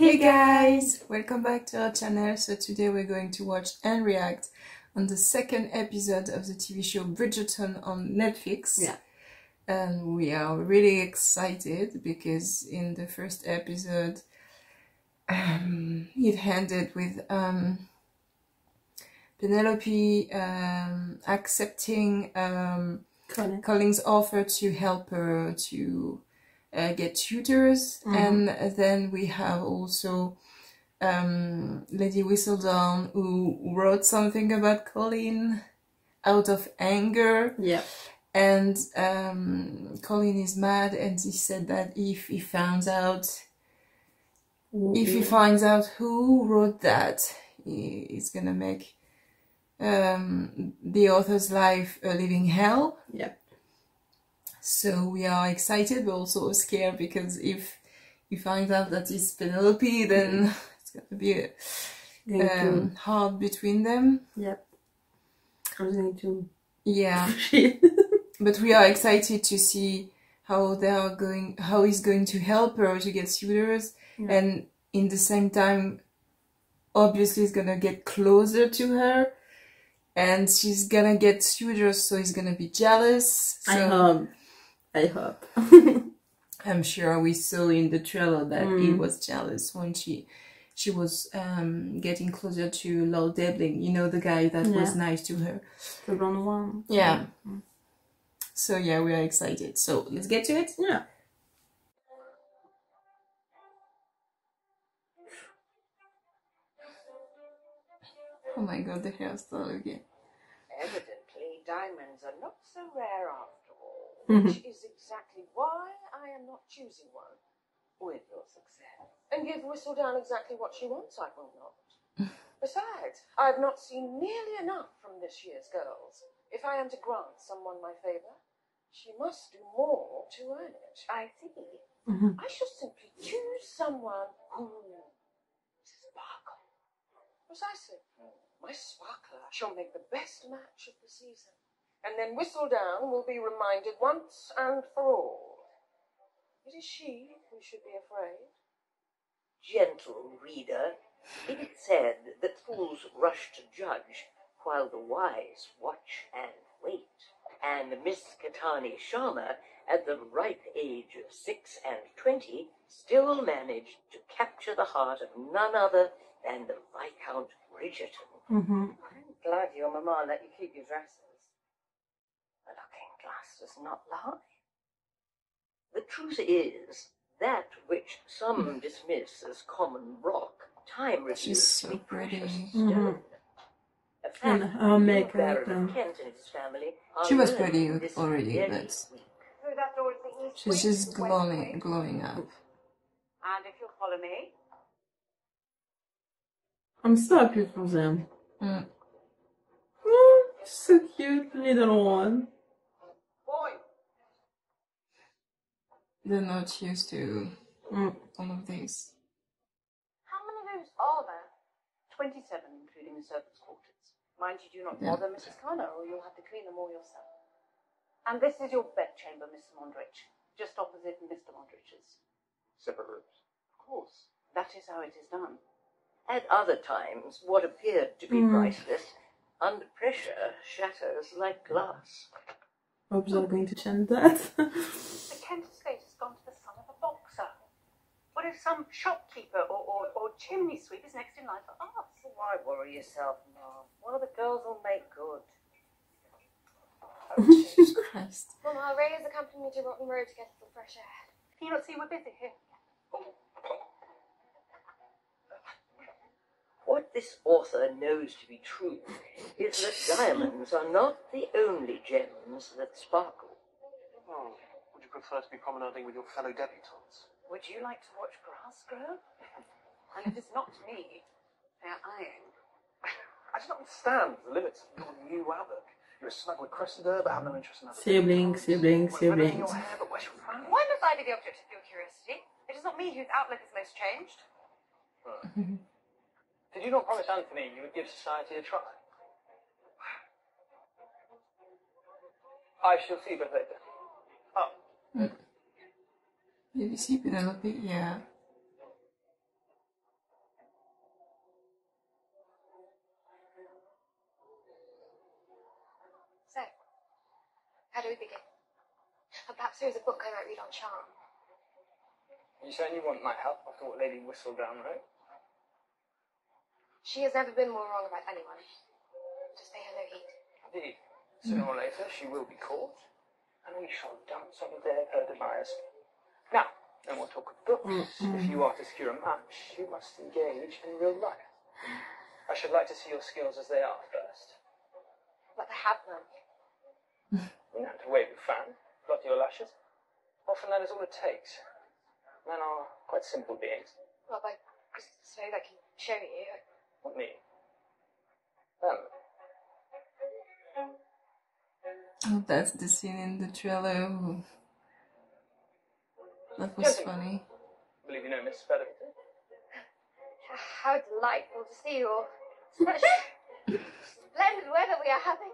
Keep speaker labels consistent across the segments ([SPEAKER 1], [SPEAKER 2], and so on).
[SPEAKER 1] Hey guys! Welcome back to our channel. So today we're going to watch and react on the second episode of the TV show Bridgerton on Netflix.
[SPEAKER 2] Yeah.
[SPEAKER 1] And we are really excited because in the first episode it ended with Penelope accepting Colin's offer to help her to get tutors, and then we have also Lady Whistledown who wrote something about Colin out of anger.
[SPEAKER 2] Yeah.
[SPEAKER 1] And Colin is mad, and he said that if he finds out who wrote that, he's gonna make the author's life a living hell.
[SPEAKER 2] Yeah. So
[SPEAKER 1] we are excited but also scared, because if he finds out that it's Penelope, then it's gonna be hard between them.
[SPEAKER 2] Yep. I was going to.
[SPEAKER 1] Yeah. But we are excited to see how he's going to help her to get suitors, and in the same time, obviously, he's gonna get closer to her, and she's gonna get suitors, so he's gonna be jealous. So
[SPEAKER 2] I hope.
[SPEAKER 1] I'm sure we saw in the trailer that he was jealous when she was getting closer to Lord Debling, you know, the guy that was nice to her.
[SPEAKER 2] The blonde one.
[SPEAKER 1] Yeah. So yeah, we are excited. So let's get to it.
[SPEAKER 2] Yeah.
[SPEAKER 1] Oh my god, the hairstyle again.
[SPEAKER 3] Evidently, diamonds are not so rare after all, which is exactly why I am not choosing one with your success. And give Whistledown exactly what she wants, I will not. Besides, I have not seen nearly enough from this year's girls. If I am to grant someone my favour, she must do more to earn it. I see. I shall simply choose someone who sparkles. Precisely. My sparkler shall make the best match of the season. And then Whistledown will be reminded once and for all. It is she who should be afraid.
[SPEAKER 4] Gentle reader, it is said that fools rush to judge while the wise watch and wait. And Miss Kanthony Sharma, at the ripe age of 6 and 20, still managed to capture the heart of none other than the Viscount Bridgerton.
[SPEAKER 3] I'm glad your mamma let you keep your dresses. The looking glass does not lie.
[SPEAKER 4] The truth is, that which some dismiss as common rock, time reduced to precious stone. A fact
[SPEAKER 2] And her makeup.
[SPEAKER 4] Baron Kent and his family
[SPEAKER 1] She was
[SPEAKER 4] learning
[SPEAKER 1] pretty
[SPEAKER 4] this
[SPEAKER 1] already,
[SPEAKER 4] very
[SPEAKER 1] but
[SPEAKER 4] week.
[SPEAKER 3] Through that door to the east.
[SPEAKER 1] she's just glowing up.
[SPEAKER 3] And if you'll follow me.
[SPEAKER 2] I'm so happy for them. So cute, little one.
[SPEAKER 3] Boy.
[SPEAKER 1] They're not used to all of this.
[SPEAKER 3] How many rooms are there? 27, including the servants' quarters. Mind you do not bother Mrs. Connor, or you'll have to clean them all yourself. And this is your bedchamber, Mrs. Mondrich, just opposite Mr. Mondrich's.
[SPEAKER 5] Separate rooms.
[SPEAKER 3] Of course, that is how it is done.
[SPEAKER 4] At other times, what appeared to be priceless, under pressure, shatters like glass.
[SPEAKER 2] Hope they're going to change that.
[SPEAKER 3] The Kent estate has gone to the son of a boxer. What if some shopkeeper or chimney sweep is next in line for us?
[SPEAKER 4] Why worry yourself, Mom? One of the girls will make good.
[SPEAKER 1] Jesus Christ.
[SPEAKER 6] Mama, Ray has accompanied me to Rotten Road to get a little fresh air.
[SPEAKER 3] Can you not see we're busy here?
[SPEAKER 4] What this author knows to be true is that diamonds are not the only gems that sparkle.
[SPEAKER 5] Oh, would you prefer to be promenading with your fellow debutantes?
[SPEAKER 3] Would you like to watch grass grow? And if it's not me, they're eyeing.
[SPEAKER 5] I just don't understand the limits of your new outlook. You're as snug with Cressida, but have no interest in other
[SPEAKER 2] Siblings.
[SPEAKER 5] Well, red in your hair, but where's your family?
[SPEAKER 3] Why must I be the object of your curiosity? It is not me whose outlook is most changed.
[SPEAKER 5] Did you not promise Anthony you would give society a try? I shall see you both later. Oh.
[SPEAKER 1] Did you see Penelope? Yeah.
[SPEAKER 6] do we begin? Perhaps there is a book I might read on charm.
[SPEAKER 5] You certainly want my help after what Lady Whistledown wrote.
[SPEAKER 6] She has never been more wrong about anyone. Just pay her no heed.
[SPEAKER 5] Indeed. Sooner or later, she will be caught, and we shall dance on the day of her demise. Now, no more talk of books. If you are to secure a match, you must engage in real life. I should like to see your skills as they are first.
[SPEAKER 6] But I have none.
[SPEAKER 5] You know how to wave a fan, blot your lashes. Often that is all it takes. Men are quite simple beings.
[SPEAKER 6] Well, I suppose I can show you.
[SPEAKER 5] What me? Them.
[SPEAKER 1] Oh, that's the scene in the trailer. Ooh. That was funny.
[SPEAKER 5] I believe you know Miss Featherton.
[SPEAKER 6] How delightful to see you all. Such splendid weather we are having.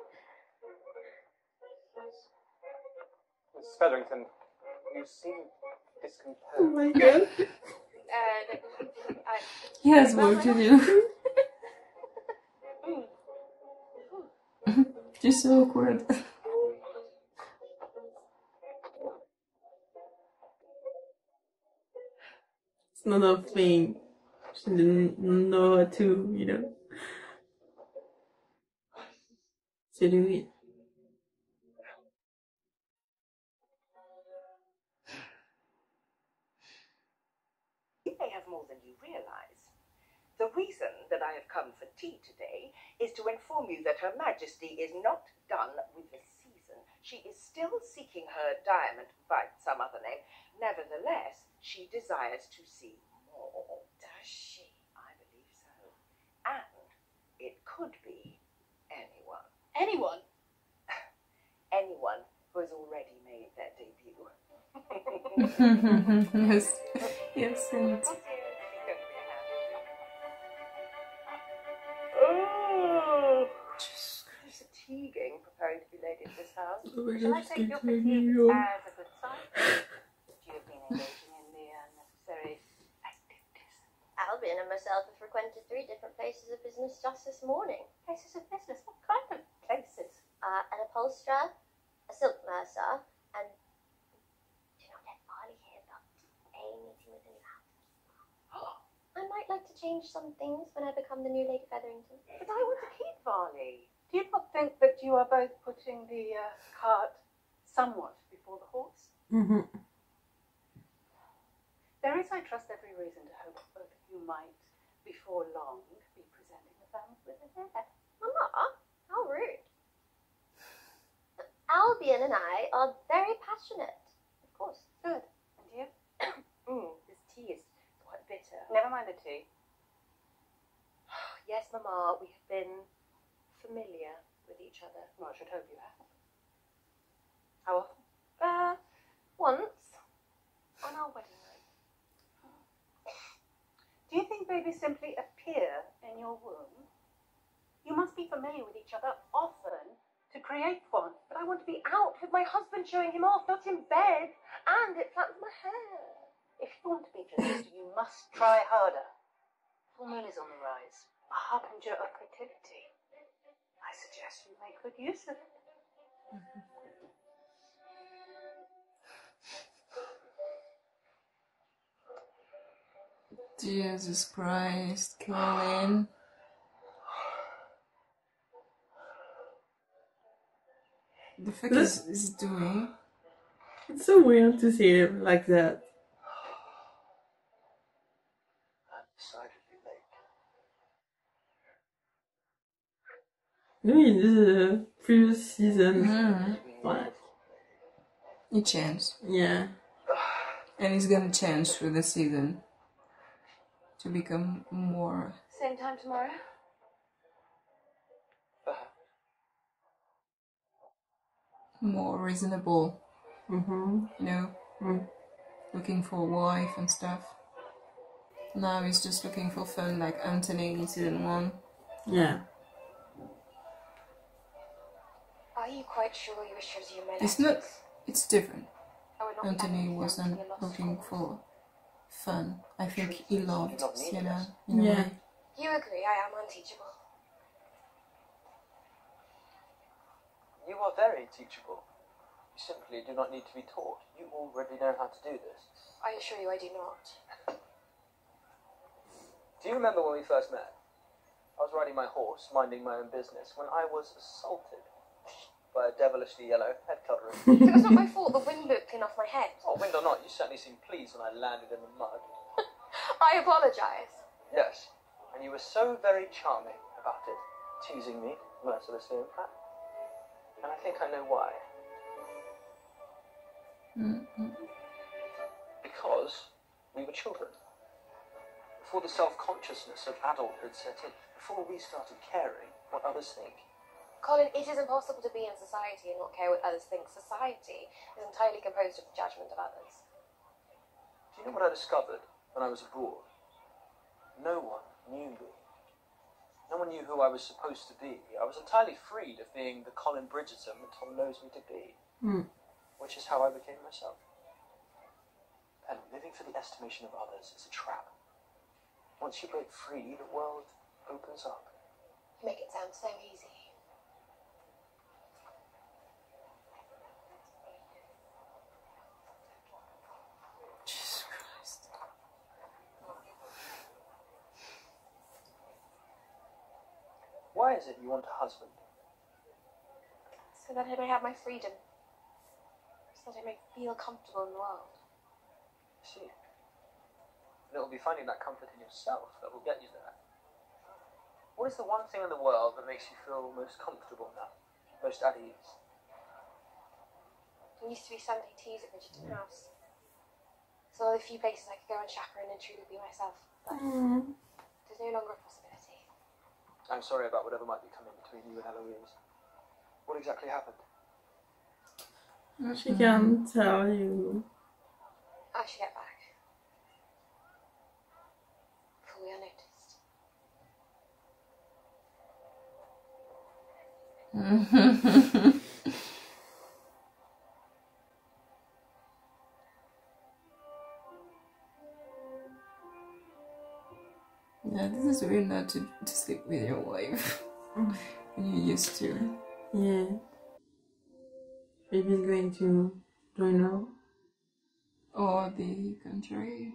[SPEAKER 5] Miss Featherington, you seem discomposed.
[SPEAKER 2] Oh my god.
[SPEAKER 1] He has work to do. Just so awkward.
[SPEAKER 2] It's not a thing. She didn't know how to, you know. To do it.
[SPEAKER 4] You may have more than you realize. The reason that I have come for tea today is to inform you that Her Majesty is not done with the season. She is still seeking her diamond by some other name. Nevertheless, she desires to see more. Does she? I believe so. And it could be anyone.
[SPEAKER 6] Anyone?
[SPEAKER 4] Anyone who has already made their debut.
[SPEAKER 1] Yes. Yes, and
[SPEAKER 4] Oh, it's fatiguing preparing to be lady at this house.
[SPEAKER 2] Oh my
[SPEAKER 4] Shall I
[SPEAKER 2] god,
[SPEAKER 4] take your
[SPEAKER 2] it's getting
[SPEAKER 4] fatigue
[SPEAKER 2] real.
[SPEAKER 4] as a good sign? You have been engaging in the unnecessary activities.
[SPEAKER 6] Albion and myself have frequented 3 different places of business just this morning.
[SPEAKER 4] Places of business? What kind of places?
[SPEAKER 6] An upholsterer, a silk mercer, and do not let Barley hear about a meeting with a new housekeeper. I might like to change some things when I become the new Lady Featherington.
[SPEAKER 4] But I want to keep Varley. Do you not think that you are both putting the cart somewhat before the horse?
[SPEAKER 2] Mm-hmm.
[SPEAKER 4] There is, I trust, every reason to hope both of you might, before long, be presenting the family with an heir.
[SPEAKER 6] Mama, how rude. Albion and I are very passionate. Of course.
[SPEAKER 4] Good. And you? This tea is quite bitter. Never mind the tea. Yes, Mamma, we have been familiar with each other. Well, I should hope you have. How often? Once. On our wedding night. Do you think babies simply appear in your womb? You must be familiar with each other often to create one. But I want to be out with my husband showing him off, not in bed. And it flattens my hair. If you want to be just, you must try harder. Full moon is on the rise. A harbinger of fertility. I suggest you make good use of it.
[SPEAKER 1] Jesus Christ, Colin. The fuck is doing?
[SPEAKER 2] It's so weird to see him like that.
[SPEAKER 5] I'm decidedly late.
[SPEAKER 2] No, in the previous season. What?
[SPEAKER 1] He changed.
[SPEAKER 2] Yeah.
[SPEAKER 1] And he's gonna change through the season to become more
[SPEAKER 4] Same time tomorrow?
[SPEAKER 1] reasonable,
[SPEAKER 2] Mm-hmm.
[SPEAKER 1] you know, looking for a wife and stuff. Now he's just looking for fun like Anthony in season 1.
[SPEAKER 2] Yeah.
[SPEAKER 6] Are you quite sure you wish to resume my
[SPEAKER 1] It's
[SPEAKER 6] lessons?
[SPEAKER 1] not, it's different.
[SPEAKER 6] I would not
[SPEAKER 1] Anthony
[SPEAKER 6] be
[SPEAKER 1] wasn't
[SPEAKER 6] lost
[SPEAKER 1] looking
[SPEAKER 6] cause.
[SPEAKER 1] for fun. I think he loved Sienna
[SPEAKER 2] Yeah.
[SPEAKER 1] in a way.
[SPEAKER 6] You agree I am unteachable.
[SPEAKER 5] You are very teachable. You simply do not need to be taught. You already know how to do this.
[SPEAKER 6] I assure you I do not.
[SPEAKER 5] Do you remember when we first met? I was riding my horse, minding my own business, when I was assaulted by a devilishly yellow head covering.
[SPEAKER 6] It was not my fault. The wind blew clean off my head.
[SPEAKER 5] Oh, wind or not, you certainly seemed pleased when I landed in the mud.
[SPEAKER 6] I apologise.
[SPEAKER 5] Yes, and you were so very charming about it, teasing me, mercilessly in fact. And I think I know why. Because we were children. Before the self-consciousness of adulthood set in, before we started caring what others think.
[SPEAKER 6] Colin, it is impossible to be in society and not care what others think. Society is entirely composed of the judgment of others.
[SPEAKER 5] Do you know what I discovered when I was abroad? No one knew me. No one knew who I was supposed to be. I was entirely freed of being the Colin Bridgerton that Tom knows me to be. Which is how I became myself. And living for the estimation of others is a trap. Once you break free, the world opens up.
[SPEAKER 6] You make it sound so easy.
[SPEAKER 1] Jesus Christ.
[SPEAKER 5] Why is it you want a husband?
[SPEAKER 6] So that I may have my freedom. So that I may feel comfortable in the world.
[SPEAKER 5] I see. And it will be finding that comfort in yourself that will get you there. What is the one thing in the world that makes you feel most comfortable now? Most at ease?
[SPEAKER 6] There used to be Sunday teas at Bridgerton House. It's one of the few places I could go and chaperone and truly be myself. But there's no longer a possibility.
[SPEAKER 5] I'm sorry about whatever might be coming between you and Eloise. What exactly happened?
[SPEAKER 2] She can tell you.
[SPEAKER 6] I should get back. Before we are noticed.
[SPEAKER 1] Yeah, this is weird not to sleep with your wife when you used to.
[SPEAKER 2] Yeah. Maybe he's going to join her.
[SPEAKER 1] Or the contrary.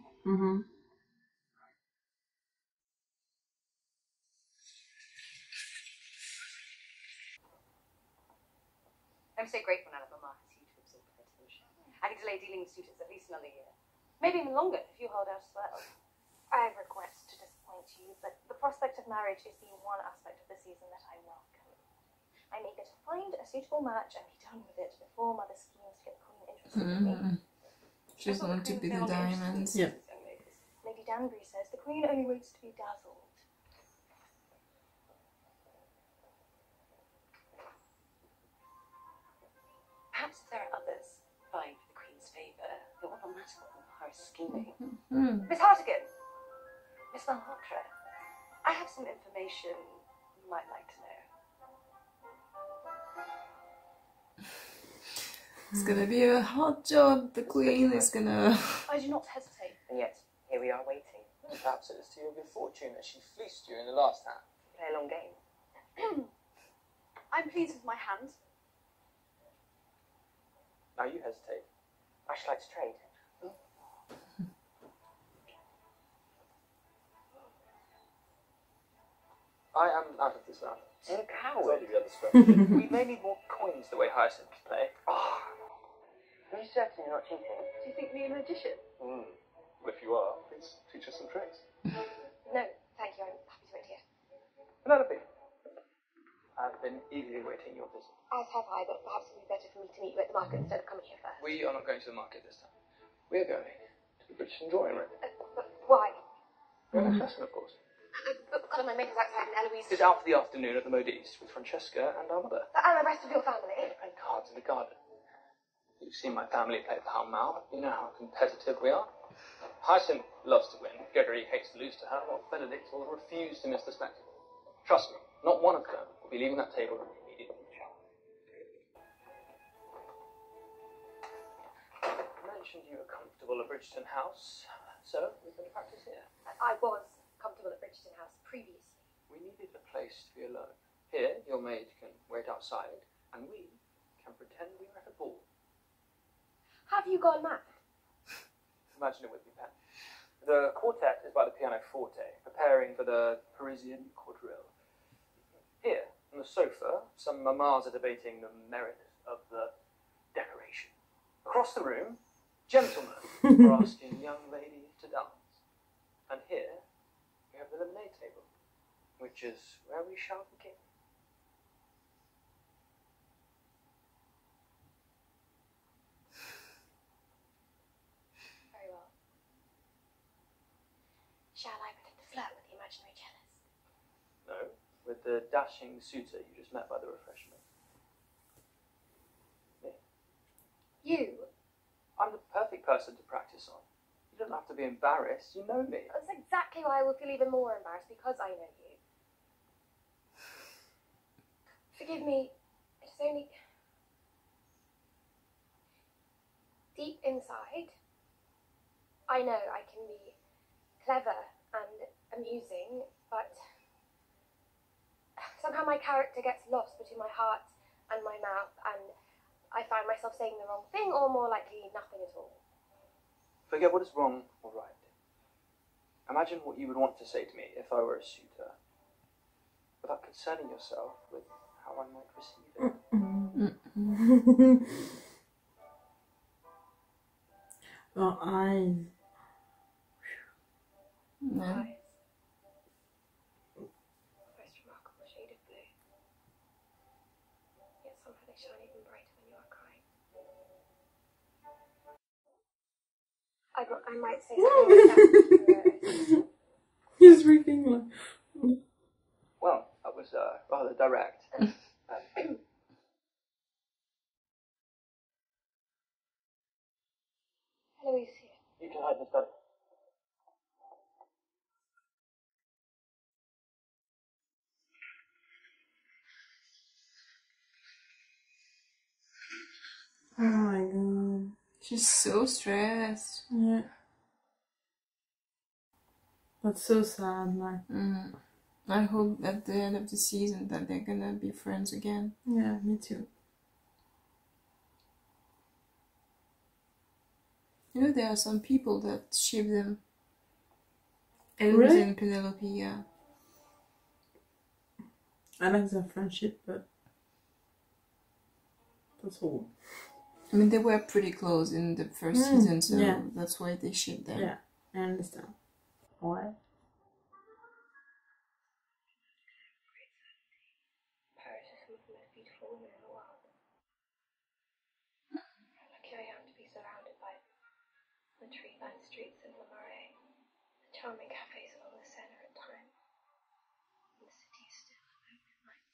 [SPEAKER 7] I'm so grateful now that Mama has you to absorb the attention. I can delay dealing with suitors at least another year. Maybe even longer if you hold out as well.
[SPEAKER 6] I regret to disappoint you, but the prospect of marriage is the one aspect of the season that I welcome. I'm eager to find a suitable match and be done with it before Mother schemes to get the Queen interested in me.
[SPEAKER 1] She doesn't want to be the diamonds.
[SPEAKER 2] Yeah.
[SPEAKER 6] Lady Danbury says the Queen only waits to be dazzled.
[SPEAKER 7] Perhaps there are others vying for the Queen's favour that will not matter what her scheming.
[SPEAKER 6] Miss Hartigan!
[SPEAKER 7] Miss Malhotra, I have some information you might like to know.
[SPEAKER 1] It's gonna be a hot job. The Queen is gonna...
[SPEAKER 7] I do not hesitate, and yet here we are waiting.
[SPEAKER 5] Perhaps it is to your good fortune that she fleeced you in the last hand.
[SPEAKER 7] Play a long game. I'm pleased with my hand.
[SPEAKER 5] Now you hesitate.
[SPEAKER 7] I should like to trade.
[SPEAKER 5] I am out of this round.
[SPEAKER 7] You coward.
[SPEAKER 5] Told you the other strategy. We may need more coins the way Hyacinth play.
[SPEAKER 7] Are you certain you're not cheating? Do you think me a magician?
[SPEAKER 8] Well, if you are, please teach us some tricks.
[SPEAKER 6] No, thank you. I'm happy to wait here.
[SPEAKER 5] Another thing. I've been eagerly waiting your visit.
[SPEAKER 6] As have I, but perhaps it would be better for me to meet you at the market instead of coming here first.
[SPEAKER 5] We are not going to the market this time. We are going to the Bridgerton drawing room.
[SPEAKER 6] But why?
[SPEAKER 5] Your next lesson, of course.
[SPEAKER 6] But Colin, my maid is outside and Eloise...
[SPEAKER 5] Is out for the afternoon at the Modiste with Francesca and our mother.
[SPEAKER 6] And the rest of your family.
[SPEAKER 5] Playing cards in the garden. You've seen my family play the Pall Mall. You know how competitive we are. Hyacinth loves to win. Gregory hates to lose to her, while Benedict will refuse to miss the spectacle. Trust me, not one of them will be leaving that table immediately. I mentioned you were comfortable at Bridgerton House, so we're going to practice here.
[SPEAKER 6] I was comfortable at Bridgerton House previously.
[SPEAKER 5] We needed a place to be alone. Here, your maid can wait outside, and we can pretend we are at a ball.
[SPEAKER 6] Have you gone mad?
[SPEAKER 5] Imagine it with me, Pen. The quartet is by the pianoforte, preparing for the Parisian quadrille. Here, on the sofa, some mamas are debating the merit of the decoration. Across the room, gentlemen are asking young ladies to dance. And here, we have the lemonade table, which is where we shall begin.
[SPEAKER 6] Very well. Shall I pretend to flirt with the imaginary cellist?
[SPEAKER 5] No, with the dashing suitor you just met by the refreshment. Me.
[SPEAKER 6] You?
[SPEAKER 5] I'm the perfect person to practice on. You don't have to be embarrassed, you know me.
[SPEAKER 6] That's exactly why I will feel even more embarrassed, because I know you. Forgive me, it's only... Deep inside, I know I can be clever and amusing, but somehow my character gets lost between my heart and my mouth, and I find myself saying the wrong thing, or more likely, nothing at all.
[SPEAKER 5] Forget what is wrong or right. Imagine what you would want to say to me if I were a suitor, without concerning yourself with how I might receive it.
[SPEAKER 2] Your eyes.
[SPEAKER 1] No.
[SPEAKER 6] Eyes. Most remarkable shade of blue. Yet somehow they shine even brighter when you are crying. I might say something like that.
[SPEAKER 2] He's freaking like...
[SPEAKER 5] Well, that was rather direct.
[SPEAKER 6] Eloise here.
[SPEAKER 5] You can hide in the study.
[SPEAKER 2] Oh my god.
[SPEAKER 1] She's so stressed.
[SPEAKER 2] Yeah. That's so sad, like.
[SPEAKER 1] I hope at the end of the season that they're gonna be friends again.
[SPEAKER 2] Yeah, me too.
[SPEAKER 1] You know, there are some people that ship them. Eloise
[SPEAKER 2] Really?
[SPEAKER 1] and Penelope, yeah.
[SPEAKER 2] I like their friendship, but that's all.
[SPEAKER 1] I mean, they were pretty close in the first season, so
[SPEAKER 2] yeah.
[SPEAKER 1] that's why they shipped them.
[SPEAKER 2] Yeah, I understand. Why?
[SPEAKER 6] Paris is some of the most beautiful women in the world. How lucky I am to be surrounded by the tree-lined streets of Le Marais, the charming cafes along the Seine at times. And the city is still alone at night.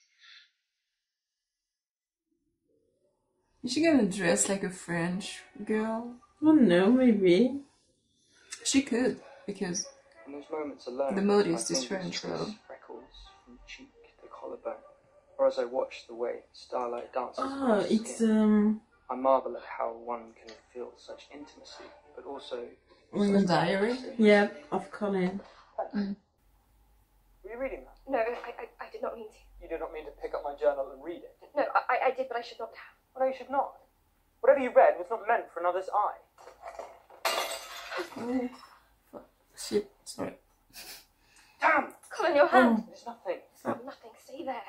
[SPEAKER 1] Is she gonna dress like a French girl?
[SPEAKER 2] Well, no, maybe.
[SPEAKER 1] She could, because
[SPEAKER 5] In those moments alone,
[SPEAKER 1] the mode
[SPEAKER 5] my
[SPEAKER 1] is this
[SPEAKER 5] fingers
[SPEAKER 1] French
[SPEAKER 5] trace
[SPEAKER 1] girl.
[SPEAKER 5] freckles from cheek to collarbone, or as I watch the way starlight dances
[SPEAKER 2] Oh,
[SPEAKER 5] across
[SPEAKER 2] it's
[SPEAKER 5] skin, I marvel at how one can feel such intimacy, but also
[SPEAKER 1] A diary?
[SPEAKER 2] Yeah, of Colin.
[SPEAKER 5] Were you reading that?
[SPEAKER 6] No, I did not mean to.
[SPEAKER 5] You did not mean to pick up my journal and read it.
[SPEAKER 6] No, I did, but I should not have.
[SPEAKER 5] Well, no, you should not. Whatever you read was not meant for another's eye.
[SPEAKER 1] Shit, sorry.
[SPEAKER 5] Damn!
[SPEAKER 6] Colin, your hand!
[SPEAKER 5] It is nothing.
[SPEAKER 6] Oh, nothing, stay there.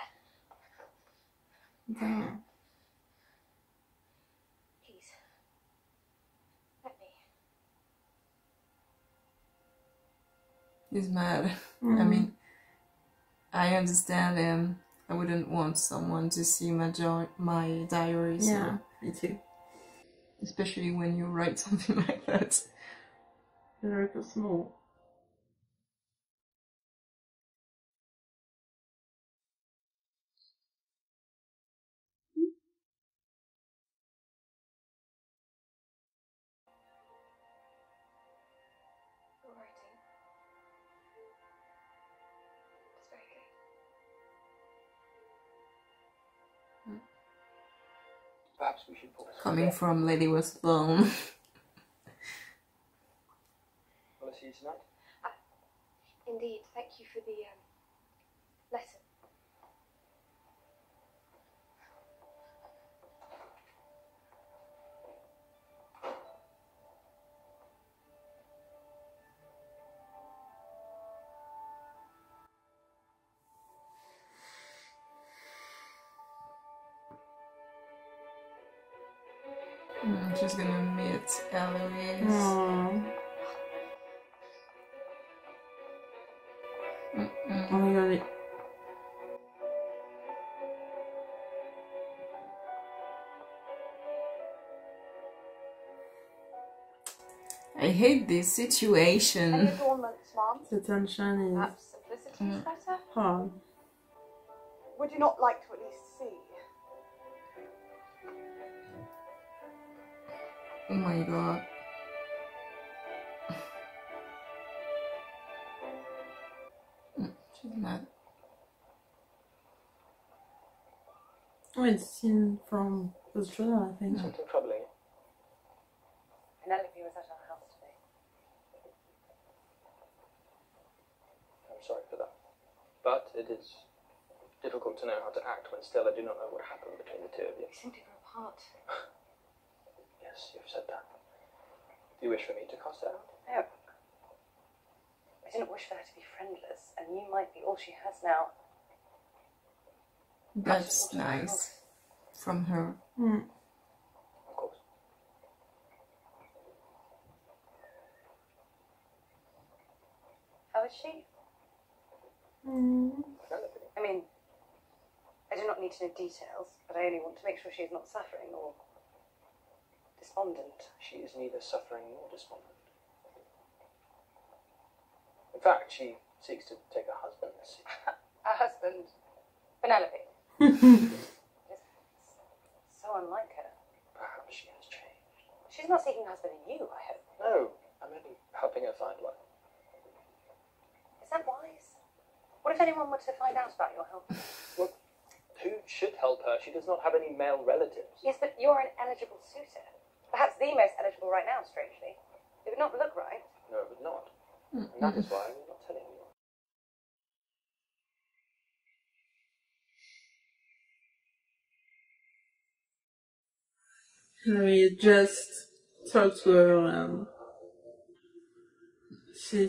[SPEAKER 1] Damn.
[SPEAKER 6] Please. Let me.
[SPEAKER 1] He's mad. I mean, I understand him. I wouldn't want someone to see my diary. So.
[SPEAKER 2] Yeah, me too.
[SPEAKER 1] Especially when you write something like that.
[SPEAKER 2] Very small.
[SPEAKER 6] Your writing. It's very good.
[SPEAKER 5] Perhaps we should pause.
[SPEAKER 1] Coming from Lady Was Alone.
[SPEAKER 5] Will I see you tonight?
[SPEAKER 6] Indeed, thank you for the lesson.
[SPEAKER 1] She's gonna meet Eloise.
[SPEAKER 2] Oh my god.
[SPEAKER 1] I hate this situation.
[SPEAKER 7] Any adornments, Mom?
[SPEAKER 2] The tension is
[SPEAKER 7] Perhaps simplicity is better?
[SPEAKER 2] hard.
[SPEAKER 7] Would you not like to at least see?
[SPEAKER 1] Oh my god. She's mad.
[SPEAKER 2] Oh, it's seen from Australia, I think.
[SPEAKER 5] Something troubling.
[SPEAKER 7] Penelope was at our house today.
[SPEAKER 5] I'm sorry for that. But it is difficult to know how to act when still I do not know what happened between the two of you.
[SPEAKER 7] We seem to grow apart.
[SPEAKER 5] Yes, you've said that. Do you wish for me to cast her out?
[SPEAKER 7] No. I didn't wish for her to be friendless, and you might be all she has now.
[SPEAKER 1] That's nice from her.
[SPEAKER 5] Of course.
[SPEAKER 7] How is she?
[SPEAKER 5] Penelope.
[SPEAKER 7] I mean, I do not need to know details, but I only want to make sure she is not suffering or despondent.
[SPEAKER 5] She is neither suffering nor despondent. In fact, she seeks to take a husband.
[SPEAKER 7] Her husband, Penelope. It's so unlike her.
[SPEAKER 5] Perhaps she has changed.
[SPEAKER 7] She's not seeking a husband in you, I hope.
[SPEAKER 5] No, I'm only helping her find one.
[SPEAKER 7] Is that wise? What if anyone were to find out about your help?
[SPEAKER 5] Well, who should help her? She does not have any male relatives.
[SPEAKER 7] Yes, but you're an eligible suitor. Perhaps the most eligible right now, strangely. It would not look right.
[SPEAKER 5] No, it would not. And that is why I'm not telling you.
[SPEAKER 2] We just talked to her and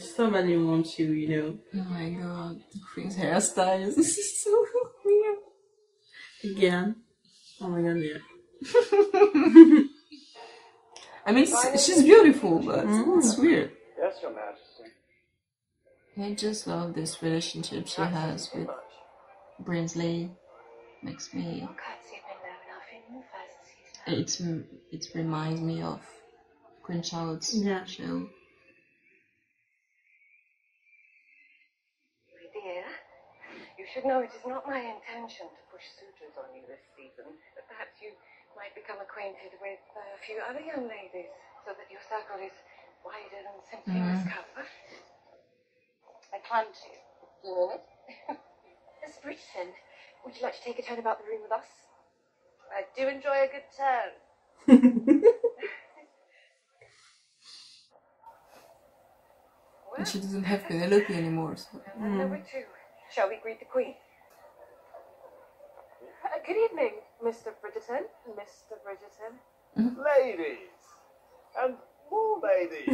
[SPEAKER 2] somebody wants you, you know.
[SPEAKER 1] Oh my god, Queen's hairstyle is so weird.
[SPEAKER 2] Again. Oh my god, yeah.
[SPEAKER 1] I mean, she's beautiful, but it's weird.
[SPEAKER 8] Yes, Your Majesty.
[SPEAKER 1] I just love this relationship she has with Brinsley. Makes me. It reminds me of Queen Charlotte's show.
[SPEAKER 3] My dear, you should know it is not my intention to push suitors on you this season, but perhaps you might become acquainted with a few other young ladies, so that your circle is wider than simply Miss Cooper.
[SPEAKER 7] I plan to.
[SPEAKER 3] Do you mean it? Miss Bridgerton, would you like to take a turn about the room with us? I do enjoy a good turn.
[SPEAKER 1] And she doesn't have Penelope anymore. So.
[SPEAKER 3] Number two. Shall we greet the Queen? Good evening, Mr. Bridgerton. Mr. Bridgerton.
[SPEAKER 8] Ladies! And more ladies!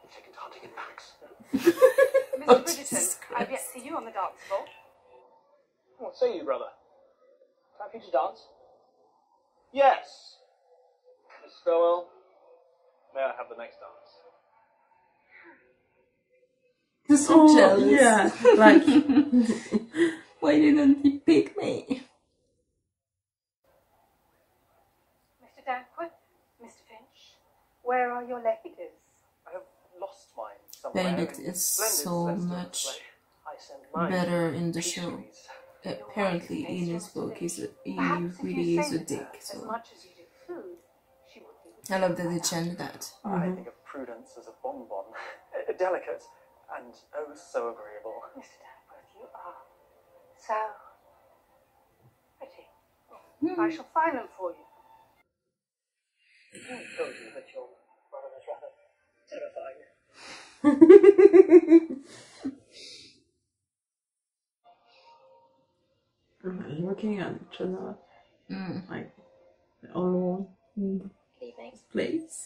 [SPEAKER 5] Second hunting in packs.
[SPEAKER 3] Mr. Bridgerton, I've yet to see you on the dance floor.
[SPEAKER 5] What say you, brother? Time for you to dance? Yes!
[SPEAKER 8] Miss Stowell, may I have the next dance?
[SPEAKER 1] You're so jealous.
[SPEAKER 2] Yeah, like...
[SPEAKER 1] Why didn't he pick me?
[SPEAKER 3] Mr. Danforth, Mr. Finch, where are your ladies?
[SPEAKER 5] I have lost mine somewhere.
[SPEAKER 1] Benedict is so much better in the show. Apparently, in his book, he really is a dick.
[SPEAKER 3] As
[SPEAKER 1] So
[SPEAKER 3] much as you do food, she would be.
[SPEAKER 1] I love that they changed that.
[SPEAKER 5] I think of Prudence as a bonbon. Delicate and oh so agreeable.
[SPEAKER 3] Mr. Danforth, you are so pretty. I shall find them for you.
[SPEAKER 5] I told you that your brother was rather terrifying.
[SPEAKER 2] Looking at each other like all one
[SPEAKER 6] Good evening.
[SPEAKER 2] place.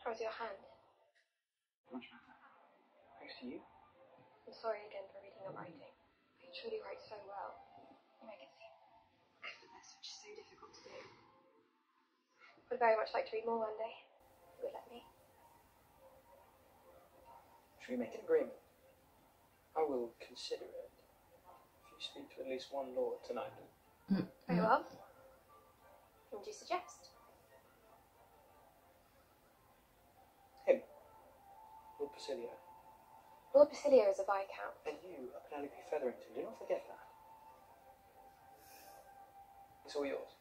[SPEAKER 6] How's your hand?
[SPEAKER 5] Much better. Thanks to you.
[SPEAKER 6] I'm sorry again for reading your writing. You truly write so well. You make it seem so difficult to do. Would very much like to read more one day. You would let me.
[SPEAKER 5] Should we make an agreement? I will consider it if you speak to at least one lord tonight.
[SPEAKER 6] Very well. Whom do you suggest?
[SPEAKER 5] Him. Lord Basilio.
[SPEAKER 6] Lord Basilio is a viscount.
[SPEAKER 5] And you are Penelope Featherington. Do not forget that. It's all yours.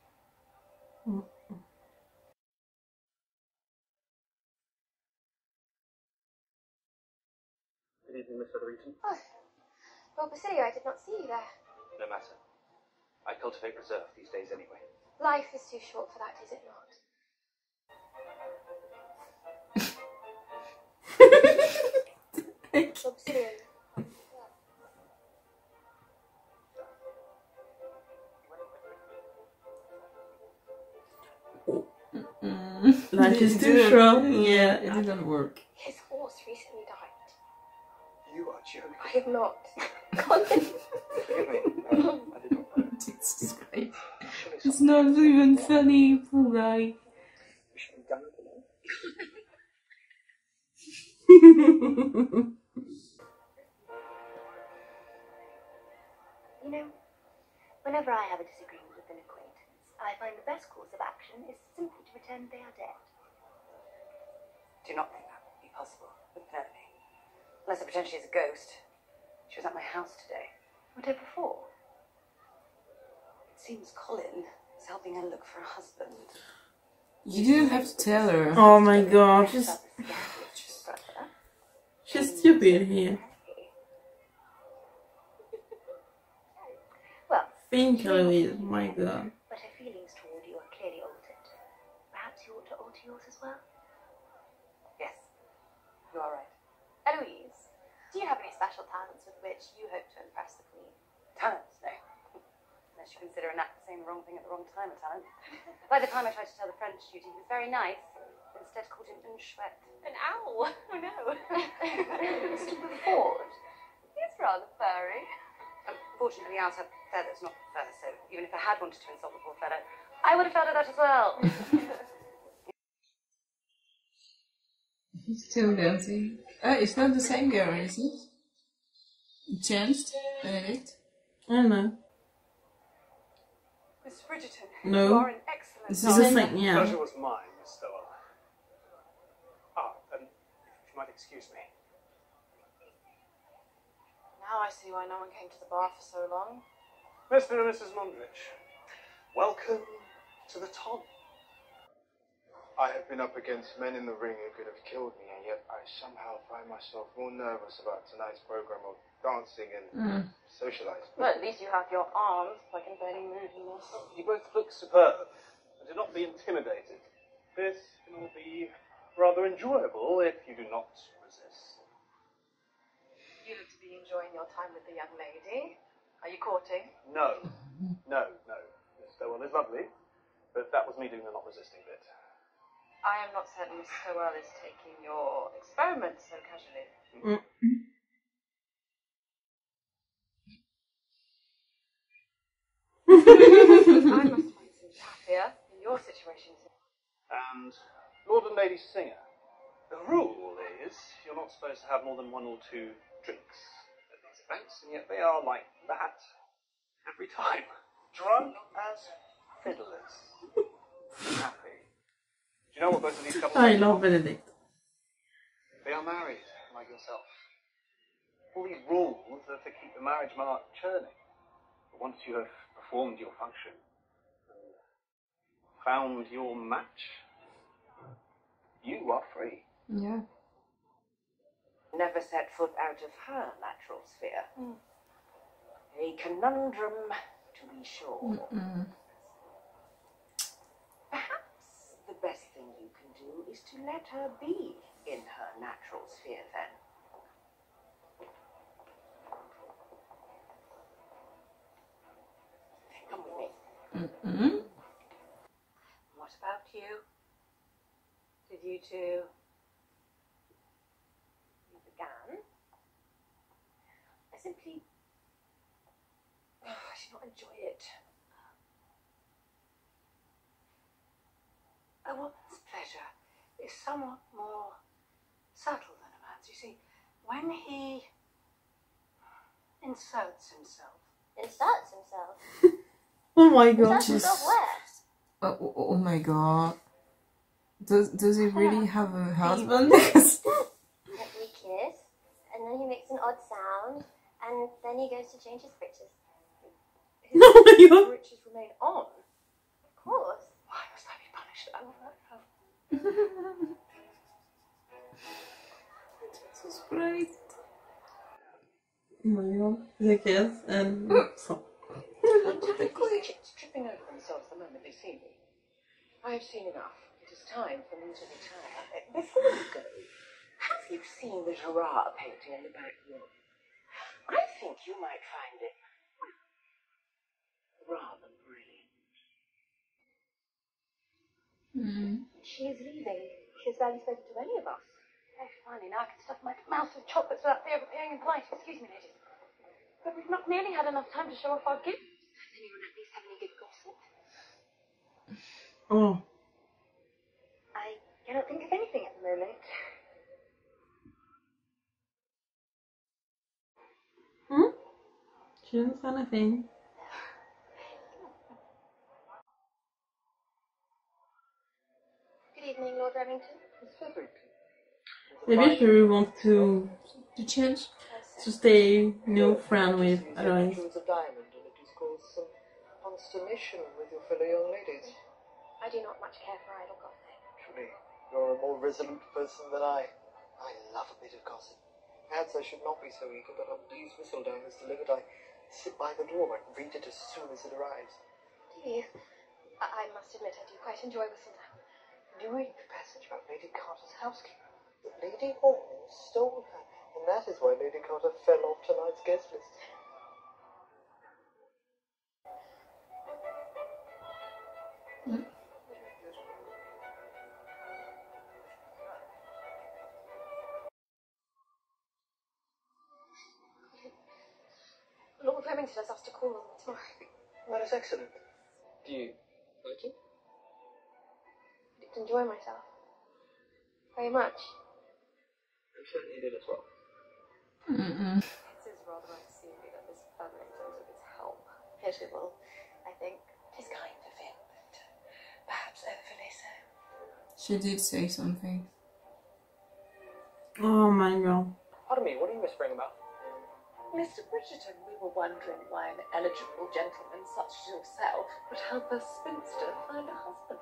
[SPEAKER 5] Good evening, Miss Featherington.
[SPEAKER 6] Oh, Lord Basilio, I did not see you there.
[SPEAKER 5] No matter. I cultivate reserve these days anyway.
[SPEAKER 6] Life is too short for that, is it not? Lord Basilio.
[SPEAKER 2] Life is too short. Yeah.
[SPEAKER 1] It didn't work.
[SPEAKER 6] His horse recently died.
[SPEAKER 5] You are joking.
[SPEAKER 6] I have not. Colin.
[SPEAKER 5] Forgive me. I did not know.
[SPEAKER 1] Jesus Christ.
[SPEAKER 5] Surely
[SPEAKER 1] It's
[SPEAKER 5] something-
[SPEAKER 1] not even funny, poor guy.
[SPEAKER 5] We should be done with it.
[SPEAKER 9] You know, whenever I have a disagreement with an acquaintance, I find the best course of action is simply to pretend they are dead.
[SPEAKER 7] Do not think that would be possible with Penelope. Unless I pretend she's a ghost. She was at my house today.
[SPEAKER 9] Whatever for?
[SPEAKER 7] It seems Colin is helping her look for a husband.
[SPEAKER 1] You didn't have to tell her.
[SPEAKER 2] Oh my god, she's
[SPEAKER 7] Brother.
[SPEAKER 2] stupid here.
[SPEAKER 9] Well,
[SPEAKER 2] Think, Louise, my god.
[SPEAKER 9] but her feelings toward you are clearly altered. Perhaps you ought to alter yours as well?
[SPEAKER 7] Yes, you are right.
[SPEAKER 6] Eloise, do you have any special talents with which you hope to impress the Queen?
[SPEAKER 7] Talents, no. Unless you consider an actor saying the wrong thing at the wrong time a talent. By the time I tried to tell the French duty, he was very nice. Instead called him un chouette.
[SPEAKER 6] An owl? Oh no.
[SPEAKER 7] Mr. Ford.
[SPEAKER 6] He's rather furry.
[SPEAKER 7] Unfortunately, owls have feathers, not fur, so even if I had wanted to insult the poor fellow, I would have felt that as well.
[SPEAKER 1] He's still dancing. It's not the same girl, is it? It changed, Benedict.
[SPEAKER 2] I don't know.
[SPEAKER 6] Miss Bridgerton,
[SPEAKER 2] No.
[SPEAKER 6] you are an excellent
[SPEAKER 1] It's
[SPEAKER 2] It's
[SPEAKER 1] the
[SPEAKER 2] the
[SPEAKER 1] same.
[SPEAKER 2] same, yeah.
[SPEAKER 5] Pleasure was mine, Miss Stowell. If you might excuse me.
[SPEAKER 6] Now I see why no one came to the bar for so long.
[SPEAKER 5] Mr. and Mrs. Mondrich, welcome to the Tom.
[SPEAKER 10] I have been up against men in the ring who could have killed me, and yet I somehow find myself more nervous about tonight's program of dancing and socializing.
[SPEAKER 6] Well, at least you have your arms, so I can barely move them.
[SPEAKER 5] You both look superb, and do not be intimidated. This can all be rather enjoyable if you do not resist.
[SPEAKER 6] You look to be enjoying your time with the young lady. Are you courting?
[SPEAKER 5] No. Miss Stowell is lovely, but that was me doing the not resisting bit.
[SPEAKER 6] I am not certain Miss Stowell is taking your experiment so casually. I must find some happier in your situation.
[SPEAKER 5] And Lord and Lady Singer, the rule is you're not supposed to have more than one or two drinks at these events, and yet they are like that every time. Drunk as fiddlers. Happy. Do you know what both of these couples
[SPEAKER 2] I
[SPEAKER 5] do?
[SPEAKER 2] love Benedict.
[SPEAKER 5] They are married, like yourself. All these rules are to keep the marriage mark churning. But once you have performed your function and found your match, you are free.
[SPEAKER 1] Yeah.
[SPEAKER 4] Never set foot out of her natural sphere. A conundrum, to be sure. Perhaps the best thing you can do is to let her be in her natural sphere then. Come with me.
[SPEAKER 7] What about you? Did you two...
[SPEAKER 6] You began. I simply... I did not enjoy it.
[SPEAKER 9] is somewhat more subtle than a man's. You see, when he inserts himself.
[SPEAKER 6] Inserts himself?
[SPEAKER 2] Oh my god.
[SPEAKER 6] Inserts himself where?
[SPEAKER 1] Oh my god. Does he really have a husband? Because
[SPEAKER 6] We kiss, and then he makes an odd sound, and then he goes to change his breeches.
[SPEAKER 2] Oh my god.
[SPEAKER 3] Breeches remain on.
[SPEAKER 6] Of course.
[SPEAKER 9] Why must I be punished?
[SPEAKER 1] this is great.
[SPEAKER 2] Oh my god. The kiss and so.
[SPEAKER 3] These chicks tripping over themselves the moment they see me. I have seen enough. It is time for me to retire. Before you go, have you seen the Gerard painting in the back room? I think you might find it rather brilliant.
[SPEAKER 9] She is leaving. She has barely spoken to any of us. Oh, finally, now I can stuff my mouth with chocolates without fear of appearing impolite. Excuse me, ladies. But we've not nearly had enough time to show off our gifts. Does anyone at least have any good gossip?
[SPEAKER 2] Oh.
[SPEAKER 9] I cannot think of anything at the moment.
[SPEAKER 2] She didn't say anything.
[SPEAKER 6] Good evening, Lord Remington.
[SPEAKER 2] Maybe she really wants to
[SPEAKER 1] change?
[SPEAKER 2] to stay new friend with Adonis.
[SPEAKER 3] Jewels of diamond, and it has caused some consternation with your fellow young ladies.
[SPEAKER 6] I do not much care for idle gossip.
[SPEAKER 10] Truly, you're a more resolute person than I. I love a bit of gossip. Perhaps I should not be so eager, but on Dee's Whistledown is delivered, I sit by the door and read it as soon as it arrives.
[SPEAKER 6] Do you? I must admit I do quite enjoy Whistledown.
[SPEAKER 10] Did you read the passage about Lady Carter's housekeeper? That Lady Horne stole her, and that is why Lady Carter fell off tonight's guest list.
[SPEAKER 6] Lord Remington has asked to call on them tomorrow.
[SPEAKER 10] That is excellent. Do you like it?
[SPEAKER 6] I did enjoy myself. Very much.
[SPEAKER 10] I'm certainly did as well.
[SPEAKER 1] Mm-mm.
[SPEAKER 6] It is rather unseemly that this family turns of its help. Pitiable, I think.
[SPEAKER 3] It is kind of him, but perhaps overly so.
[SPEAKER 1] She did say something.
[SPEAKER 2] Oh my god.
[SPEAKER 5] Pardon me, what are you whispering about?
[SPEAKER 3] Mr. Bridgerton, we were wondering why an eligible gentleman such as yourself would help a spinster find a husband.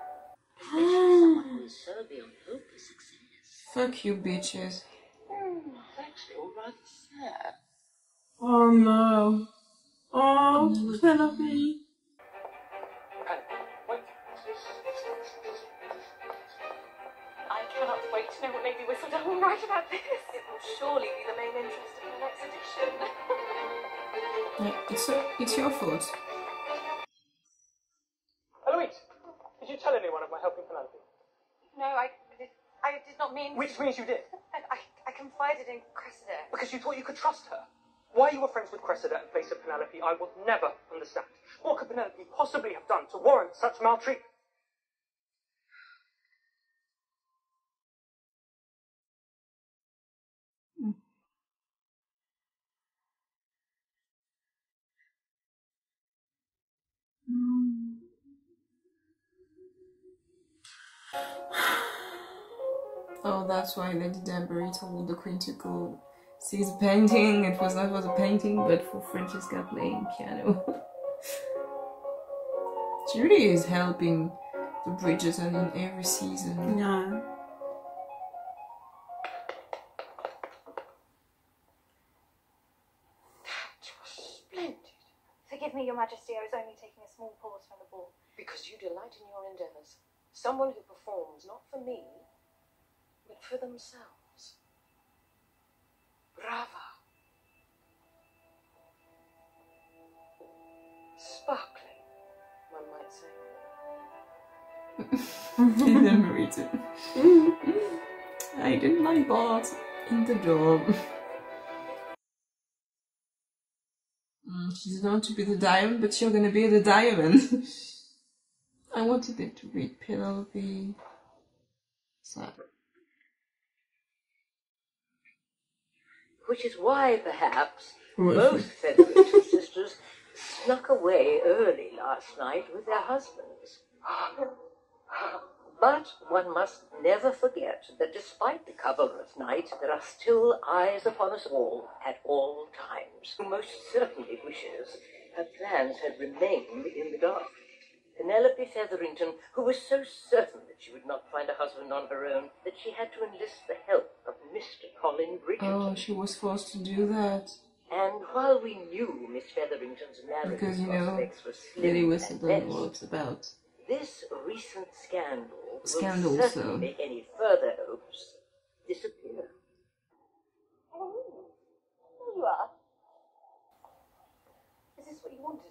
[SPEAKER 4] Someone who is so beyond hope of success.
[SPEAKER 1] Fuck you, bitches.
[SPEAKER 3] Actually, all rather sad.
[SPEAKER 2] Oh no. Oh, Penelope.
[SPEAKER 5] Wait.
[SPEAKER 3] I cannot wait to know what Lady Whistledown will write about this. It will surely be the main interest of the next edition.
[SPEAKER 1] Yeah, it's your fault.
[SPEAKER 5] Eloise, did you tell anyone of my helping Penelope?
[SPEAKER 7] No, I did not mean to.
[SPEAKER 5] Which means you did.
[SPEAKER 7] I confided in Cressida.
[SPEAKER 5] Because you thought you could trust her. Why you were friends with Cressida in place of Penelope, I will never understand. What could Penelope possibly have done to warrant such maltreatment?
[SPEAKER 1] Oh, that's why Lady Danbury told the Queen to go see the painting. It was not for the painting, but for Francesca playing piano. She really is helping the Bridgerton in every season.
[SPEAKER 2] Yeah.
[SPEAKER 3] That was splendid.
[SPEAKER 7] Forgive me, Your Majesty, I was only taking a small pause from the ball.
[SPEAKER 3] Because you delight in your endeavours. Someone who performs not for me, but for themselves. Brava. Sparkling, one might say.
[SPEAKER 1] In the Meriton. I did my part in the job. She's not to be the diamond, but you're gonna be the diamond. I wanted it to read Penelope. Sad.
[SPEAKER 4] which is why, perhaps, both Featherington sisters snuck away early last night with their husbands. But one must never forget that despite the cover of night, there are still eyes upon us all at all times. Who most certainly wishes her plans had remained in the dark. Penelope Featherington, who was so certain that she would not find a husband on her own, that she had to enlist the help of Mr. Colin Bridgerton.
[SPEAKER 1] Oh, she was forced to do that.
[SPEAKER 4] And while we knew Miss Featherington's marriage
[SPEAKER 1] Because, you know,
[SPEAKER 4] prospects were
[SPEAKER 2] Really
[SPEAKER 4] slim
[SPEAKER 2] was
[SPEAKER 4] at
[SPEAKER 2] what
[SPEAKER 4] best,
[SPEAKER 2] it's about.
[SPEAKER 4] this recent scandal
[SPEAKER 1] Scandal,
[SPEAKER 4] will certainly
[SPEAKER 1] so.
[SPEAKER 4] make any further hopes disappear.
[SPEAKER 7] Oh, there you are. Is this what you wanted?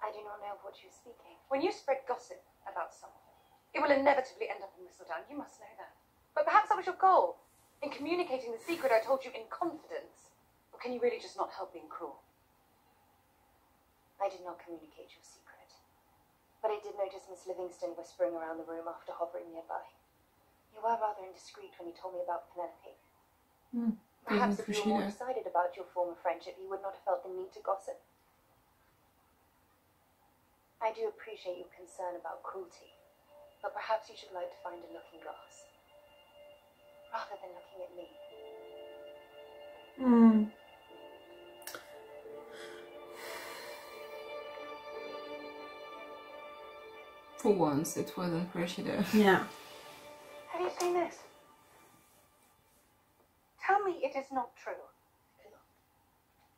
[SPEAKER 7] I do not know of what you're speaking. When you spread gossip about someone, it will inevitably end up in Whistledown. You must know that. But perhaps that was your goal, in communicating the secret I told you in confidence. Or can you really just not help being cruel? I did not communicate your secret. But I did notice Miss Livingston whispering around the room after hovering nearby. You were rather indiscreet when you told me about Penelope. Perhaps if you were more excited about your former friendship, you would not have felt the need to gossip. I do appreciate your concern about cruelty, but perhaps you should like to find a looking glass, rather than looking at me.
[SPEAKER 1] For once, it wasn't Cressida.
[SPEAKER 2] Yeah.
[SPEAKER 9] Have you seen this? Tell me it is not true.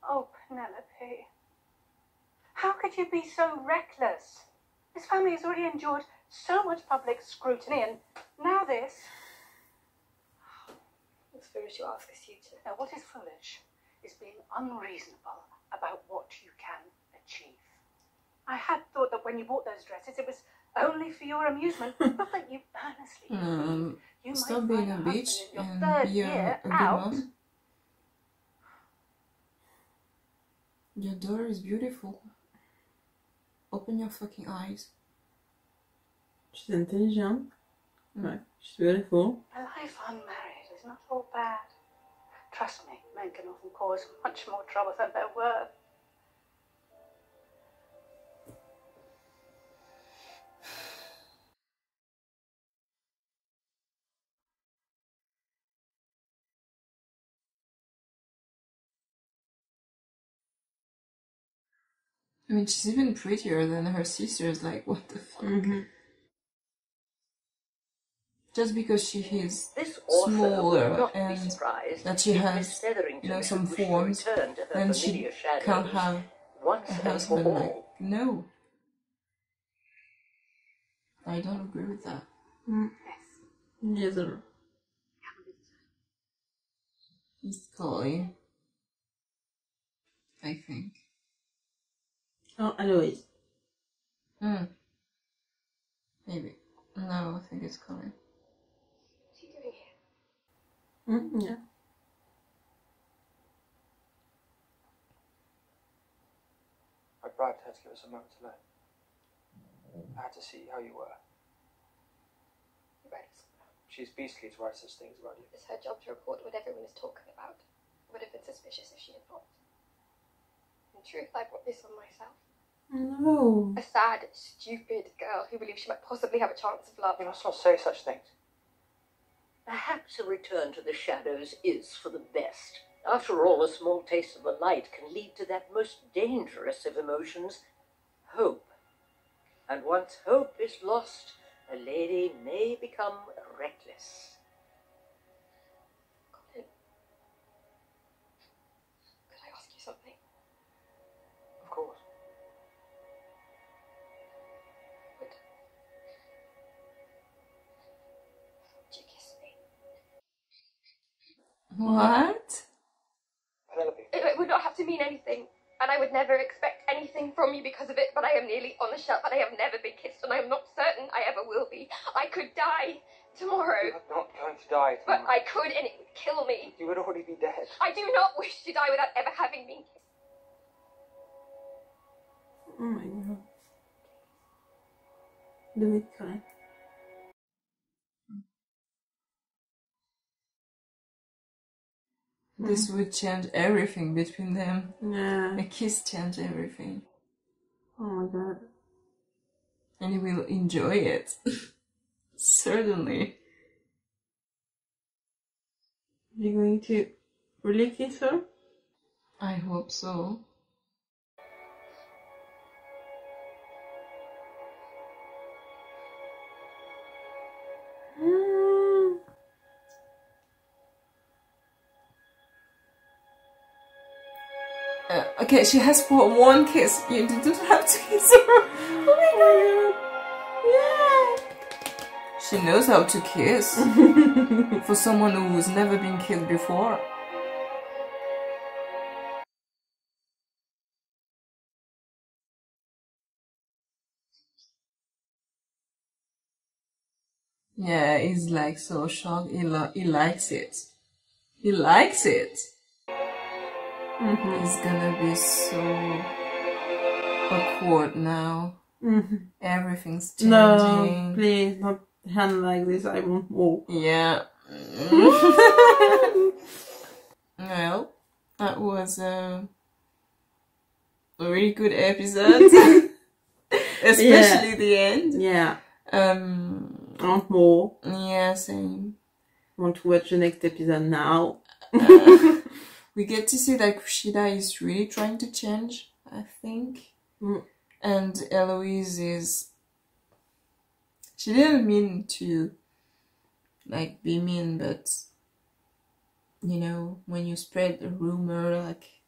[SPEAKER 9] Oh, Penelope. How could you be so reckless? This family has already endured so much public scrutiny, and now this.
[SPEAKER 6] It's foolish to ask us, you two.
[SPEAKER 9] Now, what is foolish is being unreasonable about what you can achieve. I had thought that when you bought those dresses, it was only for your amusement, not that you earnestly believed you
[SPEAKER 1] Stop
[SPEAKER 9] might
[SPEAKER 1] being
[SPEAKER 9] find
[SPEAKER 1] a
[SPEAKER 9] a
[SPEAKER 1] bitch
[SPEAKER 9] husband in your
[SPEAKER 1] and
[SPEAKER 9] third
[SPEAKER 1] be
[SPEAKER 9] year
[SPEAKER 1] a good
[SPEAKER 9] out.
[SPEAKER 1] mom. Your daughter is beautiful. Open your fucking eyes.
[SPEAKER 2] She's intelligent. Right. She's beautiful.
[SPEAKER 9] A life unmarried is not all bad. Trust me, men can often cause much more trouble than they're worth.
[SPEAKER 1] I mean, she's even prettier than her sisters. Like, what the fuck? Just because she is
[SPEAKER 4] This author would
[SPEAKER 1] smaller
[SPEAKER 4] not be
[SPEAKER 1] and
[SPEAKER 4] surprised
[SPEAKER 1] that she
[SPEAKER 4] if
[SPEAKER 1] has,
[SPEAKER 4] Miss Featherington
[SPEAKER 1] you know,
[SPEAKER 4] should
[SPEAKER 1] some
[SPEAKER 4] wish to
[SPEAKER 1] forms,
[SPEAKER 4] return to her
[SPEAKER 1] then she
[SPEAKER 4] familiar shadows
[SPEAKER 1] can't have
[SPEAKER 4] once
[SPEAKER 1] a
[SPEAKER 4] and for
[SPEAKER 1] husband.
[SPEAKER 4] all.
[SPEAKER 1] Like, no. I don't agree with that.
[SPEAKER 2] Yes, sir.
[SPEAKER 1] It's Colin, I think.
[SPEAKER 2] Oh, Alois.
[SPEAKER 1] Maybe. No, I think it's Colin.
[SPEAKER 6] What's he doing here?
[SPEAKER 2] Yeah.
[SPEAKER 5] I bribed her to give us a moment alone. I had to see how you were.
[SPEAKER 6] You writes.
[SPEAKER 5] She's beastly to write such things about you.
[SPEAKER 6] It's her job to report what everyone is talking about. I would have been suspicious if she had not. In truth, I brought this on myself.
[SPEAKER 2] No.
[SPEAKER 6] A sad, stupid girl who believes she might possibly have a chance of love.
[SPEAKER 5] You must not say such things.
[SPEAKER 4] Perhaps a return to the shadows is for the best. After all, a small taste of the light can lead to that most dangerous of emotions, hope. And once hope is lost, a lady may become reckless.
[SPEAKER 6] Colin, could I ask you something?
[SPEAKER 5] Of course.
[SPEAKER 6] Would you kiss me?
[SPEAKER 1] What?
[SPEAKER 5] Penelope.
[SPEAKER 6] It would not have to mean anything, and I would never expect anything from you because of it, but I am nearly on the shelf, and I have never been kissed, and I am not certain I ever will be. I could die tomorrow.
[SPEAKER 5] You are not going to die tomorrow.
[SPEAKER 6] But I could, and it would kill me.
[SPEAKER 5] You would already be dead.
[SPEAKER 6] I do not wish to die without ever having been kissed.
[SPEAKER 2] Oh my god. Do it, Colin.
[SPEAKER 1] This would change everything between them.
[SPEAKER 2] Yeah.
[SPEAKER 1] A kiss change everything.
[SPEAKER 2] Oh my god.
[SPEAKER 1] And you will enjoy it. Certainly.
[SPEAKER 2] You're going to really kiss her?
[SPEAKER 1] I hope so. Okay, she has for one kiss. You didn't have to kiss her. Oh my god. Yeah. She knows how to kiss. For someone who's never been kissed before. Yeah, he's like so shocked. He likes it. He likes it. It's gonna be so awkward now. Everything's changing.
[SPEAKER 2] No, please, not hand like this. I want more.
[SPEAKER 1] Yeah. Well, that was a really good episode. Especially the end.
[SPEAKER 2] Yeah. I want more.
[SPEAKER 1] Yeah, same.
[SPEAKER 2] I want to watch the next episode now.
[SPEAKER 1] We get to see that Kushida is really trying to change, I think. And Eloise is... She didn't mean to, like, be mean, but... You know, when you spread a rumor, like...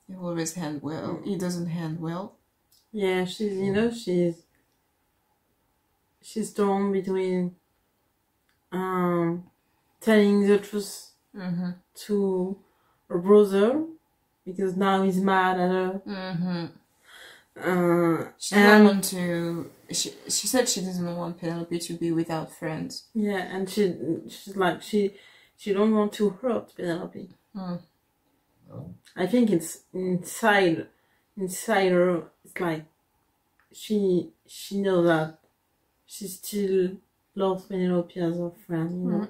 [SPEAKER 1] You always hand well. He doesn't hand well.
[SPEAKER 2] Yeah, she's, you know, she's torn between telling the truth to her brother because now he's mad at her.
[SPEAKER 1] She doesn't want to. She said she doesn't want Penelope to be without friends.
[SPEAKER 2] Yeah, and she's like she don't want to hurt Penelope. I think it's inside her. It's like she knows that she still loves Penelope as her friend, you know.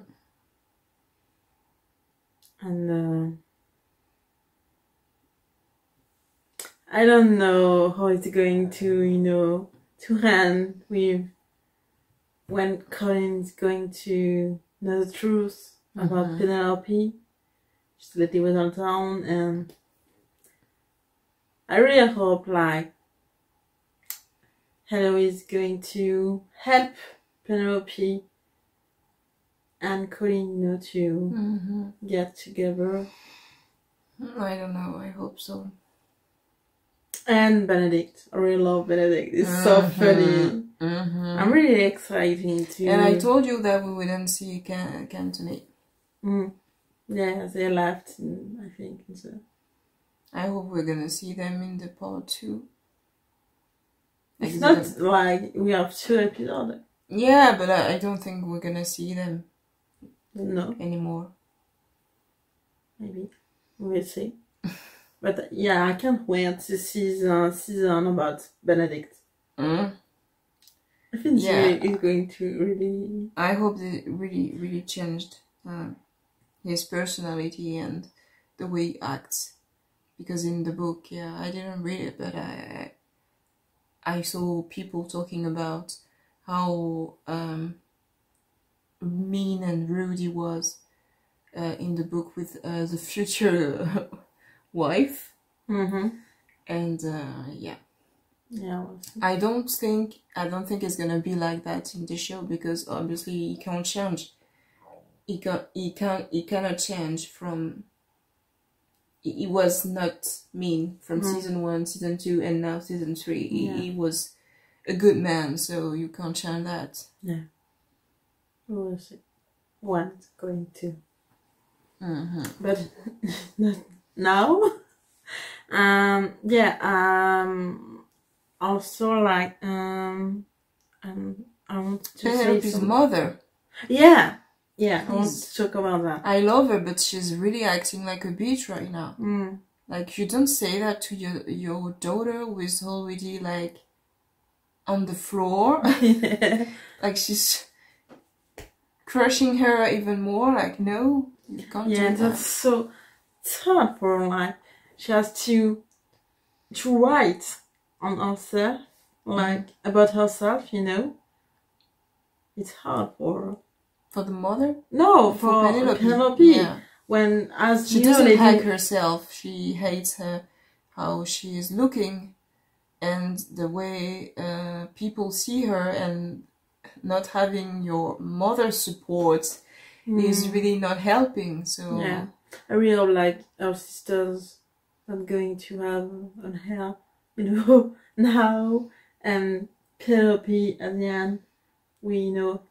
[SPEAKER 2] And I don't know how it's going to, you know, to end with when Colin's going to know the truth about Penelope. She's living with her town, and I really hope like Hello is going to help Penelope and Colin, you know, to get together.
[SPEAKER 1] I don't know, I hope so.
[SPEAKER 2] And Benedict. I really love Benedict. It's so funny. I'm really excited to...
[SPEAKER 1] And I told you that we wouldn't see Kanthony.
[SPEAKER 2] Yeah, they left, I think. So.
[SPEAKER 1] I hope we're gonna see them in the part 2.
[SPEAKER 2] It's not like we have 2 episodes.
[SPEAKER 1] Yeah, but I don't think we're gonna see them anymore.
[SPEAKER 2] Maybe. We'll see. But yeah, I can't wait to see the season about Benedict. I think it's going to really...
[SPEAKER 1] I hope they really changed his personality and the way he acts. Because in the book, I didn't read it, but I saw people talking about how mean and rude he was in the book with the future wife. And I don't think it's gonna be like that in the show, because obviously he can't change. He cannot change from... He was not mean from season 1, season 2, and now season 3. He was a good man, so you can't change that.
[SPEAKER 2] Yeah. We'll see. One's going to. But not now. Also, like, I want to say
[SPEAKER 1] his mother.
[SPEAKER 2] Yeah, I want to talk about that.
[SPEAKER 1] I love her, but she's really acting like a bitch right now. Like, you don't say that to your daughter who is already, like, on the floor. Like, she's crushing her even more. Like, no, you can't do that.
[SPEAKER 2] That's so... it's hard for her. Like she has to write on herself, like about herself. You know, it's hard for her.
[SPEAKER 1] For the mother?
[SPEAKER 2] No, for Penelope.
[SPEAKER 1] Yeah.
[SPEAKER 2] When as
[SPEAKER 1] she doesn't like herself, she hates how she is looking, and the way people see her, and not having your mother's support is really not helping. So
[SPEAKER 2] yeah, I really like our sisters not going to have on her, you know, now, and Penelope at the end, we know.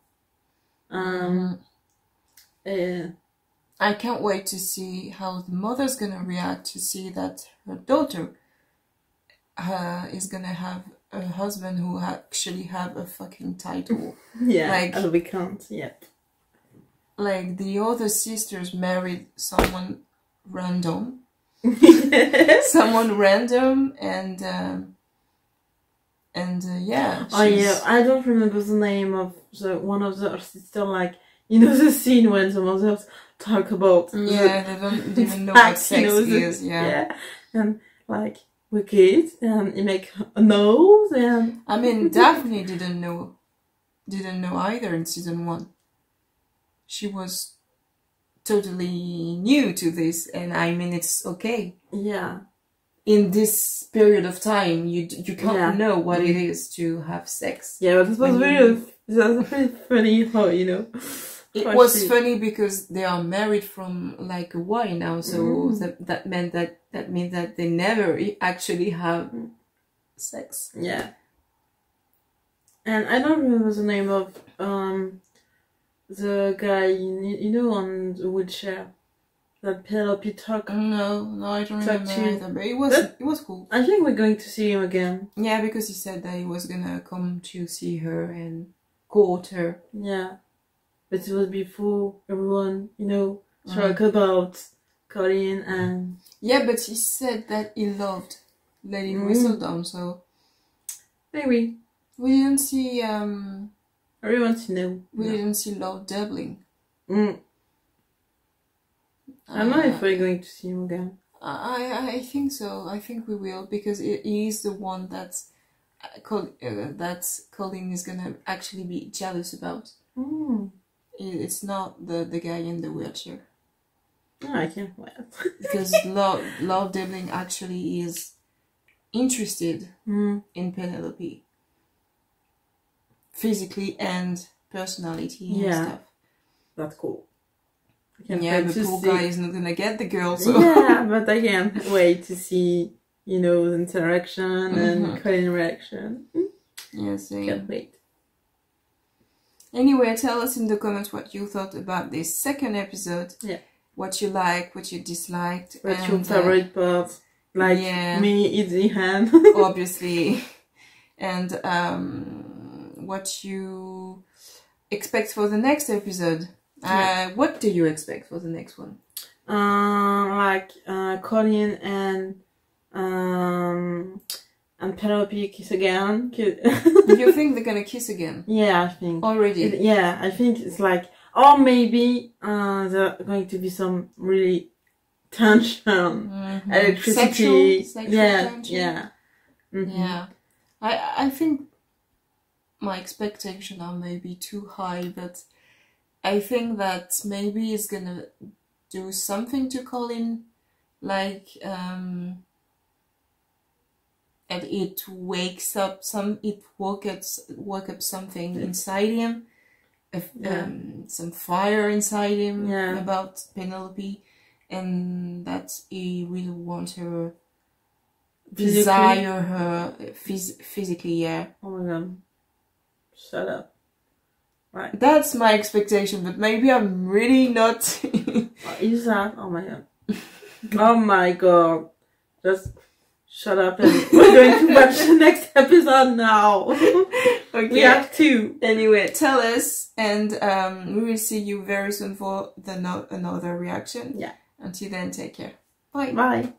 [SPEAKER 1] I can't wait to see how the mother's gonna react to see that her daughter is gonna have a husband who actually have a fucking title.
[SPEAKER 2] Yeah, like, we can't yet.
[SPEAKER 1] Like the other sisters married someone random. Someone random, and yeah.
[SPEAKER 2] Oh yeah, I don't remember the name of one of the sisters. Like, you know, the scene when someone else talk about
[SPEAKER 1] they don't even know what sex is. Yeah,
[SPEAKER 2] and like we kids, and you make a nose, and
[SPEAKER 1] I mean, Daphne didn't know either in season 1. She was totally new to this, and I mean, it's okay.
[SPEAKER 2] Yeah.
[SPEAKER 1] In this period of time, you can't know what it is to have sex.
[SPEAKER 2] Yeah, but it was really funny how, you know.
[SPEAKER 1] It was funny because they are married from like a while now, so that meant that they never actually have sex.
[SPEAKER 2] Yeah. And I don't remember the name of the guy you know on the wheelchair that Penelope talk.
[SPEAKER 1] No, I don't remember either. But it was cool.
[SPEAKER 2] I think we're going to see him again.
[SPEAKER 1] Yeah, because he said that he was gonna come to see her and court her.
[SPEAKER 2] Yeah. But it was before everyone, you know, talk about Colin and...
[SPEAKER 1] Yeah, but he said that he loved Lady Whistledown, so...
[SPEAKER 2] Maybe.
[SPEAKER 1] We didn't see...
[SPEAKER 2] Everyone to know.
[SPEAKER 1] We didn't see Lord Dublin.
[SPEAKER 2] I don't know if we're going to see him again.
[SPEAKER 1] I think so. I think we will, because he is the one that Colin is gonna actually be jealous about. It's not the guy in the wheelchair.
[SPEAKER 2] Oh, I can't wait.
[SPEAKER 1] Because Lord Dublin actually is interested in Penelope. Physically and personality and stuff.
[SPEAKER 2] That's cool.
[SPEAKER 1] Yeah, the poor guy is not gonna get the girl, so...
[SPEAKER 2] Yeah, but I can't wait to see, you know, the interaction and Colin reaction.
[SPEAKER 1] Yeah, same.
[SPEAKER 2] Can't wait.
[SPEAKER 1] Anyway, tell us in the comments what you thought about this second episode.
[SPEAKER 2] Yeah.
[SPEAKER 1] What you liked, what you disliked.
[SPEAKER 2] What's your favorite part? Like me, it's the hand.
[SPEAKER 1] Obviously. And what you expect for the next episode. What do you expect for the next one?
[SPEAKER 2] Like Colin and Penelope kiss again.
[SPEAKER 1] You think they're gonna kiss again?
[SPEAKER 2] Yeah, I think.
[SPEAKER 1] Already?
[SPEAKER 2] Yeah, I think it's like... Or maybe there's going to be some really tension, electricity.
[SPEAKER 1] Sexual tension?
[SPEAKER 2] Yeah.
[SPEAKER 1] Yeah. I think my expectations are maybe too high, but I think that maybe it's gonna do something to Colin, like and it wakes up woke up something inside him, some fire inside him about Penelope, and that he really wants her, desire her physically. Yeah.
[SPEAKER 2] Oh my god! Shut up. Right.
[SPEAKER 1] That's my expectation, but maybe I'm really not.
[SPEAKER 2] What is that? Oh my god! Oh my god! Just shut up and we're going to watch the next episode now.
[SPEAKER 1] Okay.
[SPEAKER 2] We have to.
[SPEAKER 1] Anyway, tell us, and we will see you very soon for another reaction.
[SPEAKER 2] Yeah.
[SPEAKER 1] Until then, take care. Bye.
[SPEAKER 2] Bye.